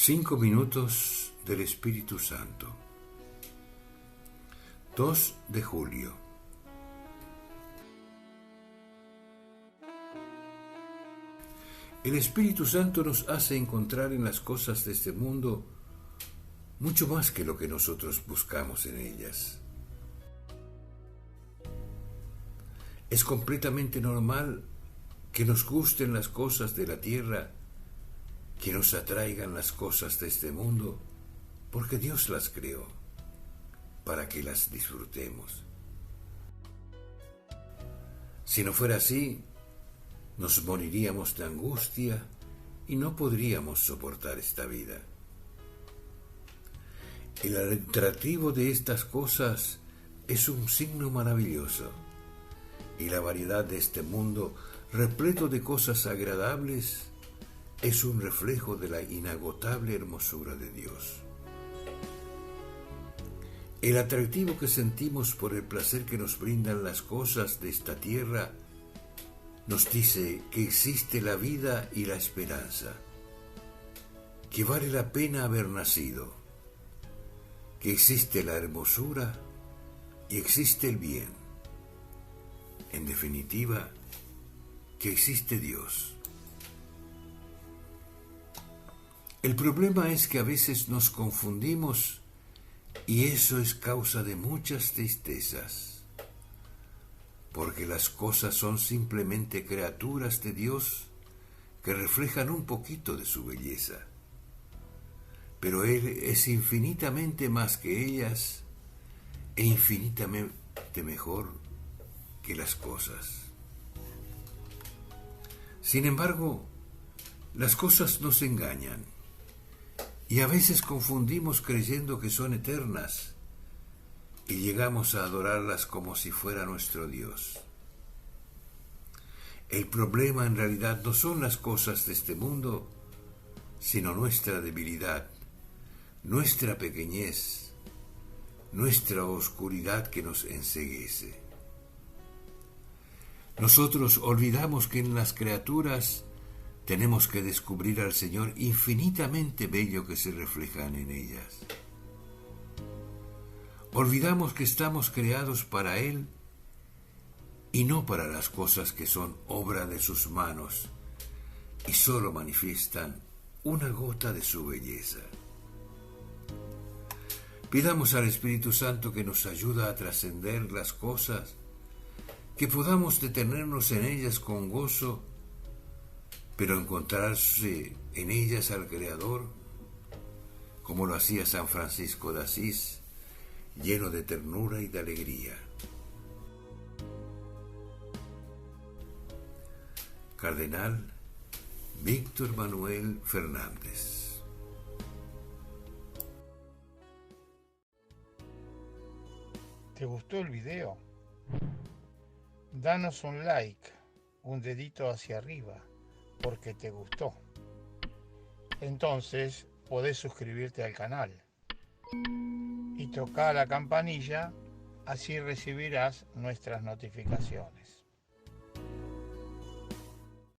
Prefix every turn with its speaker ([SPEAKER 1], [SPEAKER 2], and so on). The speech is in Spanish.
[SPEAKER 1] 5 minutos del Espíritu Santo. 2 de julio. El Espíritu Santo nos hace encontrar en las cosas de este mundo mucho más que lo que nosotros buscamos en ellas. Es completamente normal que nos gusten las cosas de la tierra, que nos atraigan las cosas de este mundo, porque Dios las creó para que las disfrutemos. Si no fuera así, nos moriríamos de angustia y no podríamos soportar esta vida. El atractivo de estas cosas es un signo maravilloso, y la variedad de este mundo, repleto de cosas agradables, es un reflejo de la inagotable hermosura de Dios. El atractivo que sentimos por el placer que nos brindan las cosas de esta tierra nos dice que existe la vida y la esperanza, que vale la pena haber nacido, que existe la hermosura y existe el bien. En definitiva, que existe Dios. El problema es que a veces nos confundimos y eso es causa de muchas tristezas, porque las cosas son simplemente criaturas de Dios que reflejan un poquito de su belleza, pero Él es infinitamente más que ellas e infinitamente mejor que las cosas. Sin embargo, las cosas nos engañan y a veces confundimos creyendo que son eternas y llegamos a adorarlas como si fuera nuestro Dios. El problema en realidad no son las cosas de este mundo, sino nuestra debilidad, nuestra pequeñez, nuestra oscuridad que nos enceguece. Nosotros olvidamos que en las criaturas tenemos que descubrir al Señor infinitamente bello que se reflejan en ellas. Olvidamos que estamos creados para Él y no para las cosas que son obra de sus manos y solo manifiestan una gota de su belleza. Pidamos al Espíritu Santo que nos ayude a trascender las cosas, que podamos detenernos en ellas con gozo, pero encontrarse en ellas al Creador, como lo hacía San Francisco de Asís, lleno de ternura y de alegría. Cardenal Víctor Manuel Fernández.
[SPEAKER 2] ¿Te gustó el video? Danos un like, un dedito hacia arriba, porque te gustó. Entonces podés suscribirte al canal y tocar la campanilla, así recibirás nuestras notificaciones.